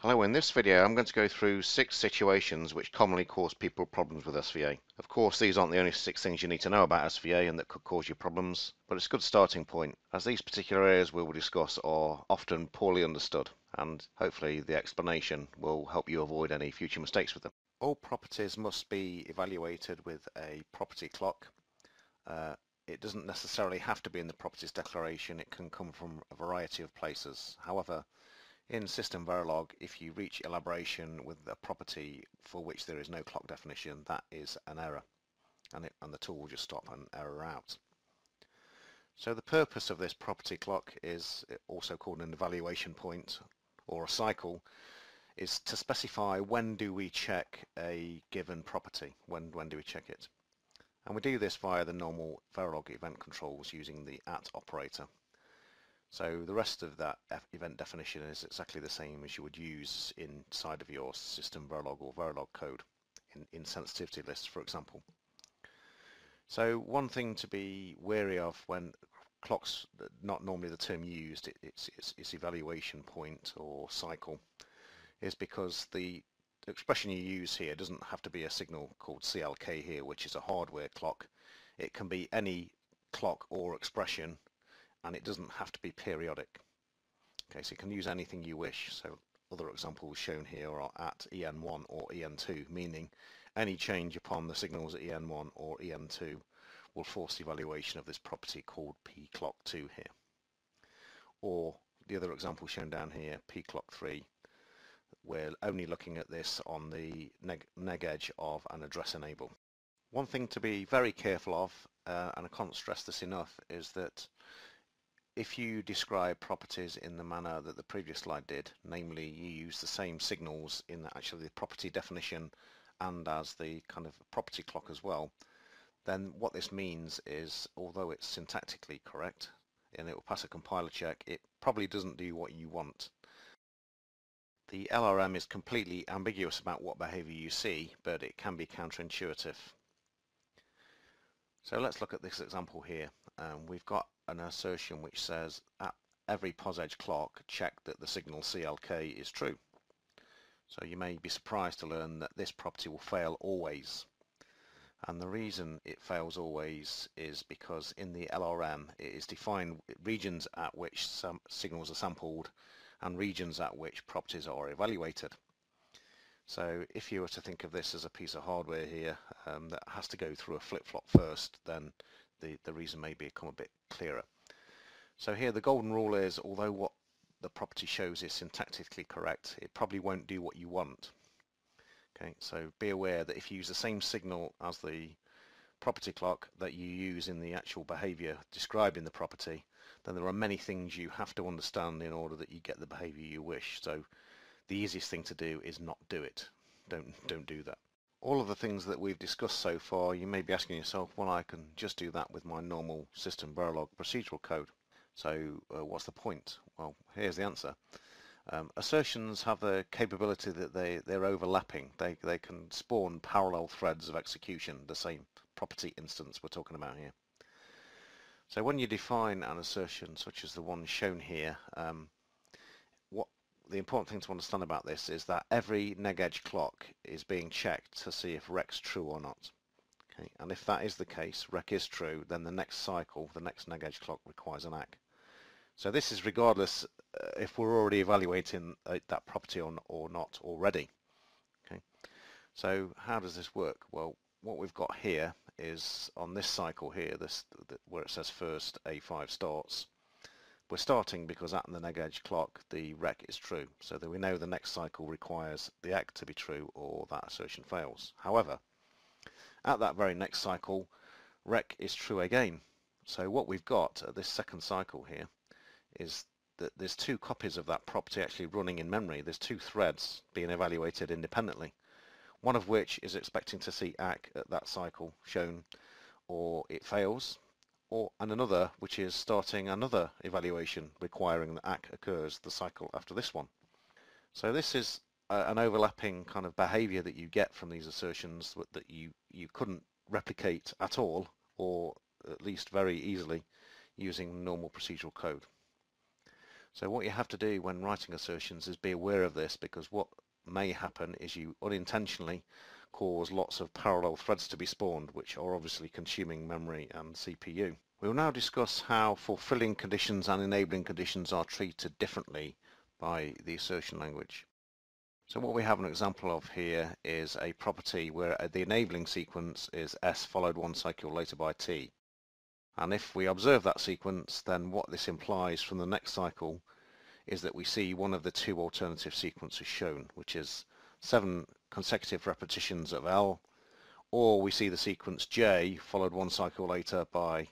Hello, in this video I'm going to go through 6 situations which commonly cause people problems with SVA. Of course, these aren't the only 6 things you need to know about SVA and that could cause you problems, but it's a good starting point, as these particular areas we will discuss are often poorly understood, and hopefully the explanation will help you avoid any future mistakes with them. All properties must be evaluated with a property clock. It doesn't necessarily have to be in the properties declaration, it can come from a variety of places. However, in System Verilog, if you reach elaboration with a property for which there is no clock definition, that is an error, and the tool will just stop an error out. So the purpose of this property clock is also called an evaluation point or a cycle, is to specify when do we check a given property, when do we check it. And we do this via the normal Verilog event controls using the @ operator. So the rest of that event definition is exactly the same as you would use inside of your System Verilog or Verilog code in sensitivity lists, for example. So one thing to be wary of when clocks, not normally the term used, it's evaluation point or cycle, is because the expression you use here doesn't have to be a signal called CLK here, which is a hardware clock. It can be any clock or expression, and it doesn't have to be periodic. Okay, so you can use anything you wish. So other examples shown here are at EN1 or EN2, meaning any change upon the signals at EN1 or EN2 will force the evaluation of this property called pclock2 here. Or the other example shown down here, pclock3, we're only looking at this on the neg edge of an address enable. One thing to be very careful of, and I can't stress this enough, is that if you describe properties in the manner that the previous slide did, namely you use the same signals in actually the property definition and as the kind of property clock as well, then what this means is, although it's syntactically correct and it will pass a compiler check, it probably doesn't do what you want. The LRM is completely ambiguous about what behavior you see, but it can be counterintuitive. So let's look at this example here. We've got an assertion which says at every posedge clock check that the signal CLK is true. So you may be surprised to learn that this property will fail always. And the reason it fails always is because in the LRM it is defined regions at which some signals are sampled and regions at which properties are evaluated. So if you were to think of this as a piece of hardware here that has to go through a flip-flop first, then the reason may become a bit clearer. So here the golden rule is, although what the property shows is syntactically correct, it probably won't do what you want. Okay, so be aware that if you use the same signal as the property clock that you use in the actual behavior described in the property, then there are many things you have to understand in order that you get the behavior you wish. So the easiest thing to do is not do it. Don't do that. All of the things that we've discussed so far, you may be asking yourself, well, I can just do that with my normal System Verilog procedural code. So what's the point? Well, here's the answer. Assertions have the capability that they're overlapping. They can spawn parallel threads of execution, the same property instance we're talking about here. So when you define an assertion such as the one shown here, the important thing to understand about this is that every neg edge clock is being checked to see if rec's true or not. Okay, and if that is the case, rec is true, then the next cycle, the next neg edge clock requires an ACK. So this is regardless if we're already evaluating that property or not already. Okay, so how does this work? Well, what we've got here is on this cycle here, where it says first A5 starts. We're starting because at the neg edge clock the rec is true, so that we know the next cycle requires the ACK to be true or that assertion fails. However, at that very next cycle, rec is true again. So what we've got at this second cycle here is that there's 2 copies of that property actually running in memory. There's 2 threads being evaluated independently, one of which is expecting to see ACK at that cycle shown or it fails, and another which is starting another evaluation requiring that ACK occurs the cycle after this one. So this is an overlapping kind of behavior that you get from these assertions that you couldn't replicate at all, or at least very easily, using normal procedural code. So what you have to do when writing assertions is be aware of this, because what may happen is you unintentionally cause lots of parallel threads to be spawned, which are obviously consuming memory and CPU. We will now discuss how fulfilling conditions and enabling conditions are treated differently by the assertion language. So what we have an example of here is a property where the enabling sequence is s followed one cycle later by t. And if we observe that sequence, then what this implies from the next cycle is that we see one of the two alternative sequences shown, which is 7 consecutive repetitions of L, or we see the sequence J followed one cycle later by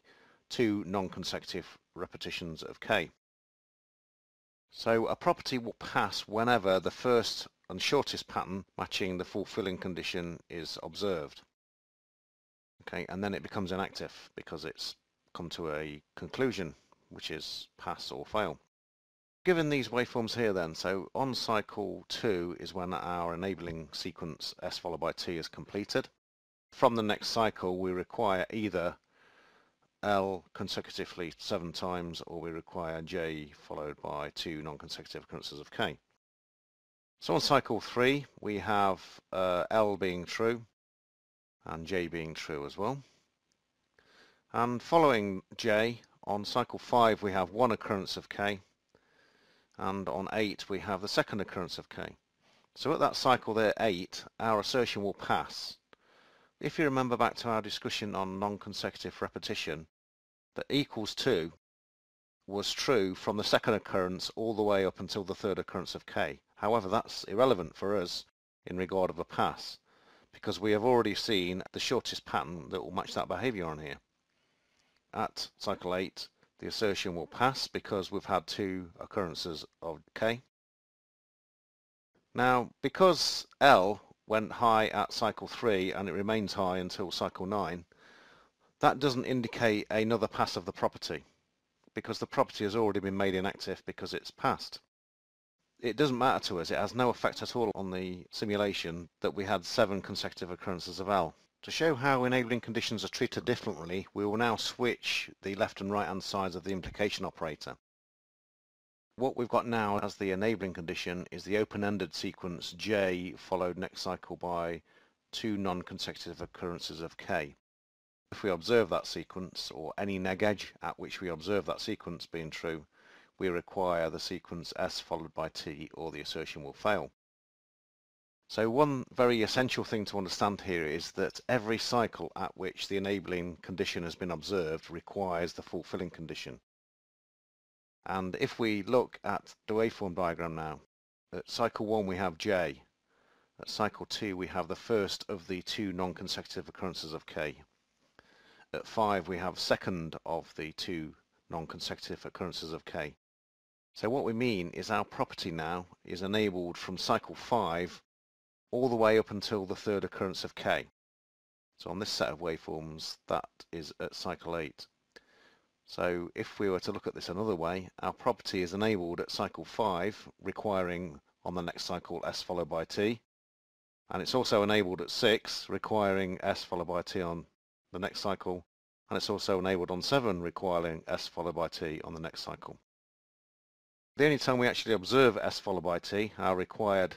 2 non-consecutive repetitions of K. So a property will pass whenever the first and shortest pattern matching the fulfilling condition is observed. Okay, and then it becomes inactive because it's come to a conclusion, which is pass or fail. Given these waveforms here then, so on cycle 2 is when our enabling sequence S followed by T is completed. From the next cycle we require either L consecutively 7 times, or we require J followed by 2 non-consecutive occurrences of K. So on cycle 3 we have L being true and J being true as well. And following J, on cycle 5 we have 1 occurrence of K, and on 8 we have the second occurrence of K. So at that cycle there, 8, our assertion will pass. If you remember back to our discussion on non-consecutive repetition, that equals 2 was true from the second occurrence all the way up until the third occurrence of K. However, that's irrelevant for us in regard of a pass, because we have already seen the shortest pattern that will match that behavior on here. At cycle 8, the assertion will pass because we've had 2 occurrences of K. Now, because L went high at cycle 3 and it remains high until cycle 9, that doesn't indicate another pass of the property, because the property has already been made inactive because it's passed. It doesn't matter to us, it has no effect at all on the simulation that we had 7 consecutive occurrences of L. To show how enabling conditions are treated differently, we will now switch the left and right hand sides of the implication operator. What we've got now as the enabling condition is the open-ended sequence J followed next cycle by 2 non-consecutive occurrences of K. If we observe that sequence, or any neg edge at which we observe that sequence being true, we require the sequence S followed by T, or the assertion will fail. So one very essential thing to understand here is that every cycle at which the enabling condition has been observed requires the fulfilling condition. And if we look at the waveform diagram now, at cycle 1 we have J, at cycle 2 we have the first of the 2 non-consecutive occurrences of K, at 5 we have second of the 2 non-consecutive occurrences of K. So what we mean is our property now is enabled from cycle 5 all the way up until the third occurrence of K. So on this set of waveforms, that is at cycle 8. So if we were to look at this another way, our property is enabled at cycle 5, requiring on the next cycle S followed by T, and it's also enabled at 6, requiring S followed by T on the next cycle, and it's also enabled on 7, requiring S followed by T on the next cycle. The only time we actually observe S followed by T, our required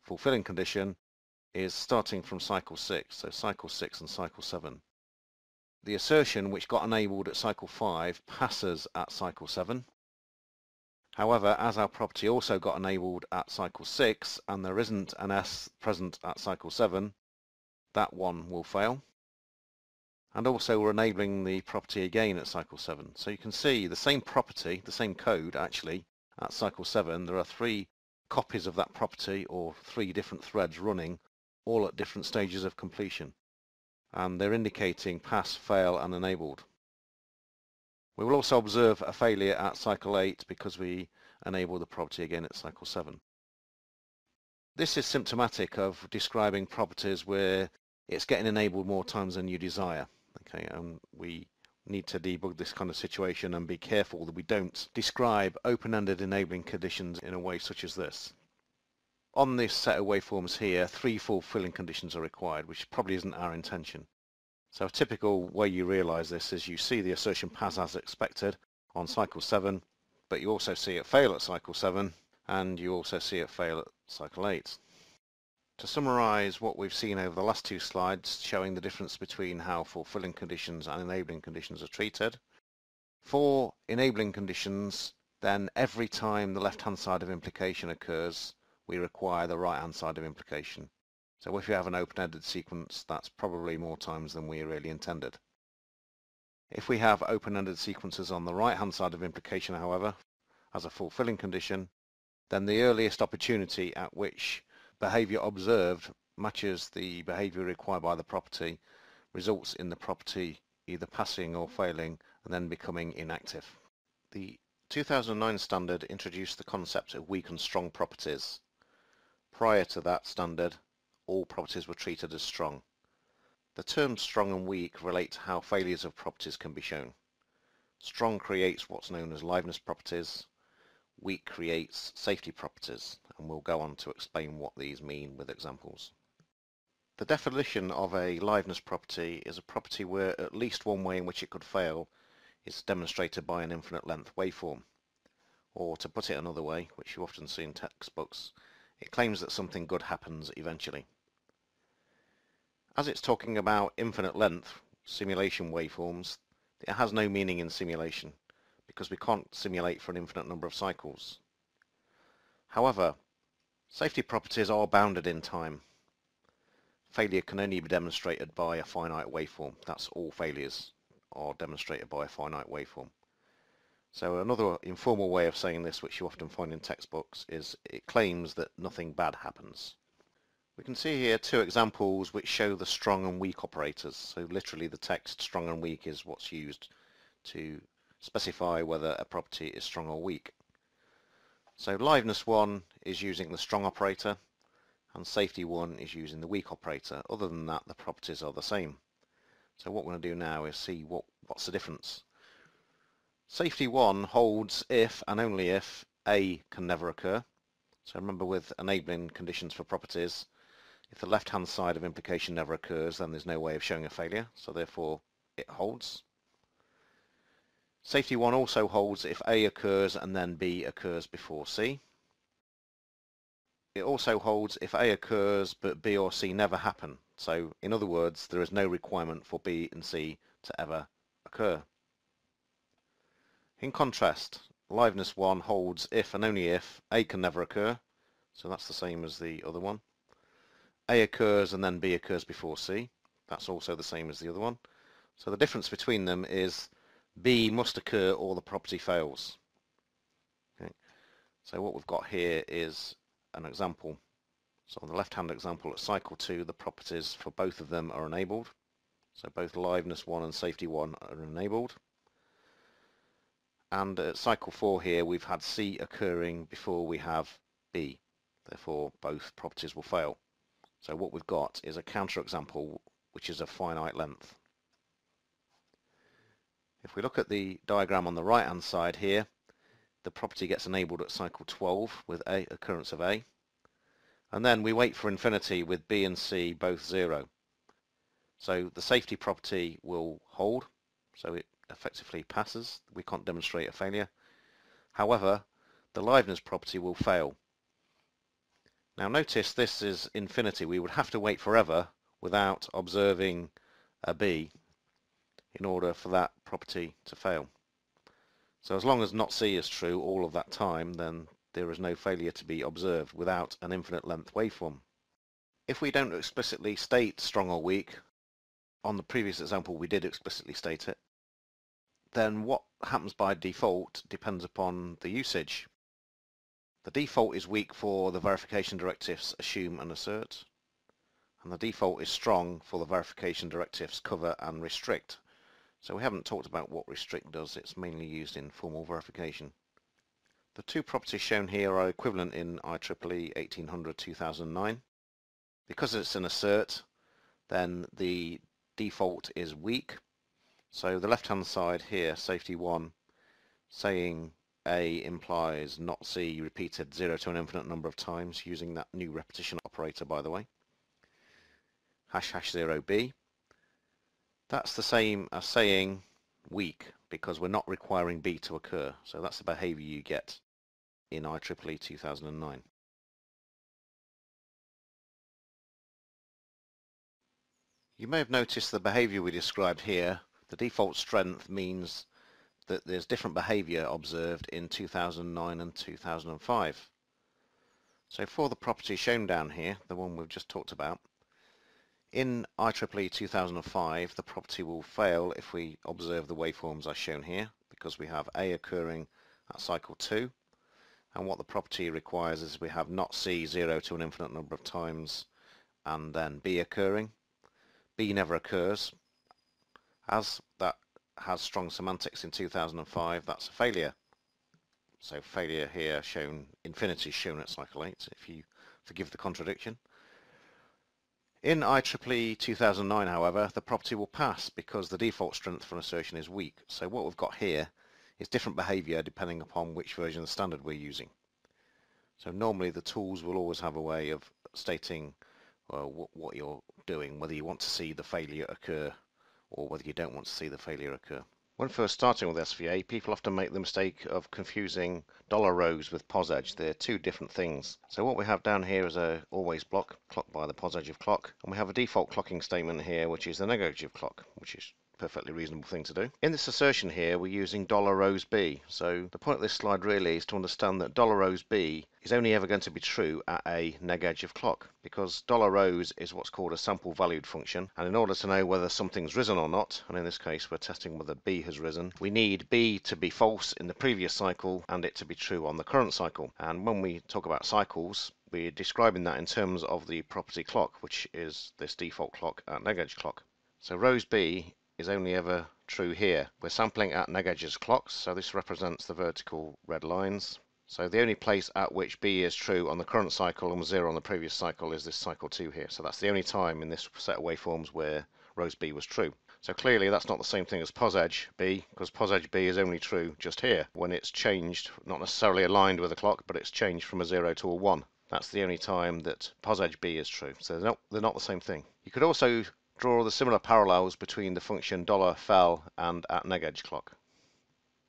fulfilling condition, is starting from cycle 6, so cycle 6 and cycle 7. The assertion which got enabled at cycle 5 passes at cycle 7. However, as our property also got enabled at cycle 6 and there isn't an S present at cycle 7, that one will fail. And also we're enabling the property again at cycle 7. So you can see the same property, the same code actually, at cycle 7. There are 3 copies of that property, or 3 different threads running, all at different stages of completion. And they're indicating pass, fail and enabled. We will also observe a failure at cycle 8 because we enable the property again at cycle 7. This is symptomatic of describing properties where it's getting enabled more times than you desire. Okay, and we need to debug this kind of situation and be careful that we don't describe open-ended enabling conditions in a way such as this. On this set of waveforms here, 3 fulfilling conditions are required, which probably isn't our intention. So a typical way you realize this is you see the assertion pass as expected on cycle 7, but you also see it fail at cycle 7, and you also see it fail at cycle 8. To summarise what we've seen over the last two slides, showing the difference between how fulfilling conditions and enabling conditions are treated. For enabling conditions, then every time the left-hand side of implication occurs, we require the right-hand side of implication. So if you have an open-ended sequence, that's probably more times than we really intended. If we have open-ended sequences on the right-hand side of implication, however, as a fulfilling condition, then the earliest opportunity at which behavior observed matches the behavior required by the property results in the property either passing or failing and then becoming inactive. The 2009 standard introduced the concept of weak and strong properties. Prior to that standard, all properties were treated as strong. The terms strong and weak relate to how failures of properties can be shown. Strong creates what's known as liveness properties. Weak creates safety properties, and we'll go on to explain what these mean with examples. The definition of a liveness property is a property where at least one way in which it could fail is demonstrated by an infinite length waveform. Or to put it another way, which you often see in textbooks, it claims that something good happens eventually. As it's talking about infinite length simulation waveforms, it has no meaning in simulation, because we can't simulate for an infinite number of cycles. However, safety properties are bounded in time. Failure can only be demonstrated by a finite waveform. That's all failures are demonstrated by a finite waveform. So another informal way of saying this, which you often find in textbooks, is it claims that nothing bad happens. We can see here two examples which show the strong and weak operators. So literally the text strong and weak is what's used to specify whether a property is strong or weak. So liveness 1 is using the strong operator and safety 1 is using the weak operator. Other than that, the properties are the same. So what we're going to do now is see what's the difference. Safety 1 holds if and only if A can never occur. So remember, with enabling conditions for properties, if the left-hand side of implication never occurs, then there's no way of showing a failure, so therefore it holds. Safety 1 also holds if A occurs and then B occurs before C. It also holds if A occurs but B or C never happen. So in other words, there is no requirement for B and C to ever occur. In contrast, liveness 1 holds if and only if A can never occur, so that's the same as the other one. A occurs and then B occurs before C, that's also the same as the other one. So the difference between them is B must occur or the property fails. Okay. So what we've got here is an example. So on the left-hand example at cycle 2, the properties for both of them are enabled. So both liveness 1 and safety 1 are enabled. And at cycle 4 here, we've had C occurring before we have B. Therefore, both properties will fail. So what we've got is a counterexample, which is a finite length. If we look at the diagram on the right-hand side here, the property gets enabled at cycle 12 with A occurrence of A. And then we wait for infinity with B and C both 0. So the safety property will hold, so it effectively passes. We can't demonstrate a failure. However, the liveness property will fail. Now notice this is infinity. We would have to wait forever without observing a B in order for that property to fail. So as long as not C is true all of that time, then there is no failure to be observed without an infinite length waveform. If we don't explicitly state strong or weak, on the previous example we did explicitly state it, then what happens by default depends upon the usage. The default is weak for the verification directives assume and assert, and the default is strong for the verification directives cover and restrict. So we haven't talked about what restrict does, it's mainly used in formal verification. The two properties shown here are equivalent in IEEE 1800-2009. Because it's an assert, then the default is weak. So the left-hand side here, safety 1, saying A implies not C repeated 0 to an infinite number of times, using that new repetition operator, by the way. ##0B. That's the same as saying weak, because we're not requiring B to occur. So that's the behavior you get in IEEE 2009. You may have noticed the behavior we described here. The default strength means that there's different behavior observed in 2009 and 2005. So for the property shown down here, the one we've just talked about, in IEEE 2005 the property will fail if we observe the waveforms as shown here, because we have A occurring at cycle 2, and what the property requires is we have not C 0 to an infinite number of times and then B occurring. B never occurs. As that has strong semantics in 2005, that's a failure. So failure here shown, infinity shown at cycle 8, if you forgive the contradiction. In IEEE 2009, however, the property will pass because the default strength for an assertion is weak. So what we've got here is different behavior depending upon which version of the standard we're using. So normally the tools will always have a way of stating what you're doing, whether you want to see the failure occur or whether you don't want to see the failure occur. When first starting with SVA, people often make the mistake of confusing $rows with posedge. They're two different things. So what we have down here is a always block, clocked by the posedge of clock, and we have a default clocking statement here, which is the negative clock, which is a perfectly reasonable thing to do. In this assertion here, we're using $rows B. So the point of this slide really is to understand that $rows B is only ever going to be true at a negative clock, because $rows is what's called a sample valued function, and in order to know whether something's risen or not, and in this case we're testing whether B has risen, we need B to be false in the previous cycle and it to be true on the current cycle. And when we talk about cycles, we're describing that in terms of the property clock, which is this default clock at negative clock. So rows B is only ever true here. We're sampling at negative clocks, so this represents the vertical red lines. So the only place at which B is true on the current cycle and was 0 on the previous cycle is this cycle 2 here. So that's the only time in this set of waveforms where rows B was true. So clearly that's not the same thing as posedge B, because posedge B is only true just here when it's changed, not necessarily aligned with the clock, but it's changed from a 0 to a 1. That's the only time that posedge B is true. So they're not the same thing. You could also draw the similar parallels between the function $fell and at negative clock.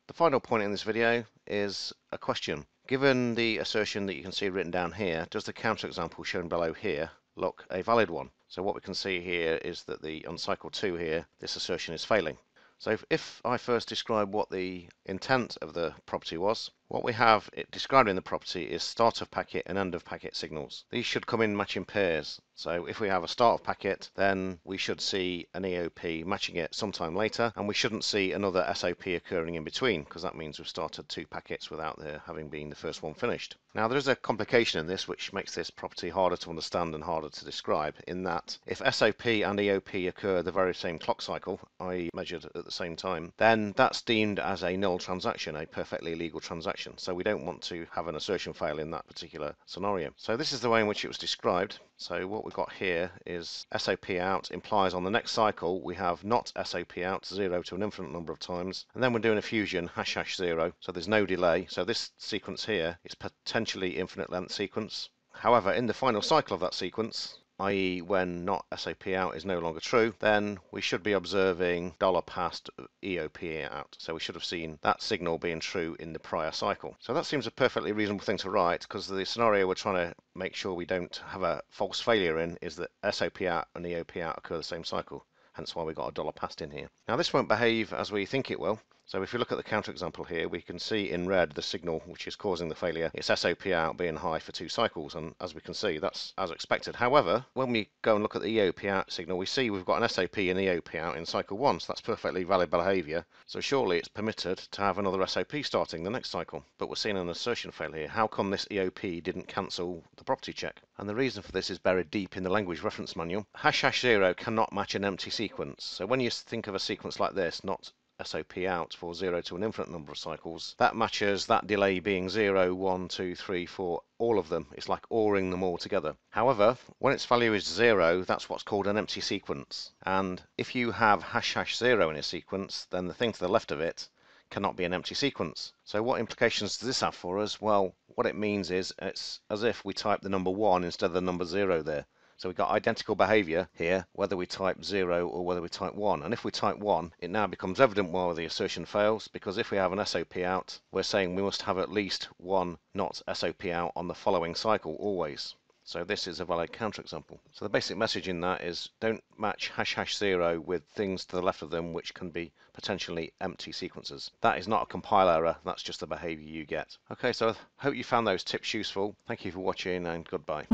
The final point in this video is a question. Given the assertion that you can see written down here, does the counterexample shown below here look a valid one? So what we can see here is that on cycle 2 here, this assertion is failing. So if I first describe what the intent of the property was, what we have described in the property is start of packet and end of packet signals. These should come in matching pairs. So if we have a start of packet, then we should see an EOP matching it sometime later, and we shouldn't see another SOP occurring in between, because that means we've started 2 packets without there having been the first one finished. Now there is a complication in this which makes this property harder to understand and harder to describe, in that if SOP and EOP occur at the very same clock cycle, i.e. measured at the same time, then that's deemed as a null transaction, a perfectly legal transaction. So we don't want to have an assertion fail in that particular scenario. So this is the way in which it was described. So what we've got here is SOP out implies on the next cycle we have not SOP out 0 to an infinite number of times, and then we're doing a fusion #0, so there's no delay. So this sequence here is potentially infinite length sequence. However, in the final cycle of that sequence, i.e. when not SOP out is no longer true, then we should be observing $past EOP out. So we should have seen that signal being true in the prior cycle. So that seems a perfectly reasonable thing to write, because the scenario we're trying to make sure we don't have a false failure in is that SOP out and EOP out occur the same cycle. Hence why we got a $past in here. Now this won't behave as we think it will. So if you look at the counterexample here, we can see in red the signal which is causing the failure. It's SOP out being high for 2 cycles, and as we can see, that's as expected. However, when we go and look at the EOP out signal, we see we've got an SOP and EOP out in cycle 1, so that's perfectly valid behavior. So surely it's permitted to have another SOP starting the next cycle. But we're seeing an assertion fail here. How come this EOP didn't cancel the property check? And the reason for this is buried deep in the language reference manual. #0 cannot match an empty sequence. So when you think of a sequence like this, not SOP out for 0 to an infinite number of cycles, that matches that delay being 0, 1, 2, 3, 4, all of them. It's like ORing them all together. However, when its value is 0, that's what's called an empty sequence. And if you have #0 in a sequence, then the thing to the left of it cannot be an empty sequence. So what implications does this have for us? Well, what it means is it's as if we type the number 1 instead of the number 0 there. So we've got identical behavior here, whether we type 0 or whether we type 1. And if we type 1, it now becomes evident why the assertion fails, because if we have an SOP out, we're saying we must have at least one not SOP out on the following cycle always. So this is a valid counterexample. So the basic message in that is don't match ##0 with things to the left of them which can be potentially empty sequences. That is not a compile error, that's just the behavior you get. Okay, so I hope you found those tips useful. Thank you for watching and goodbye.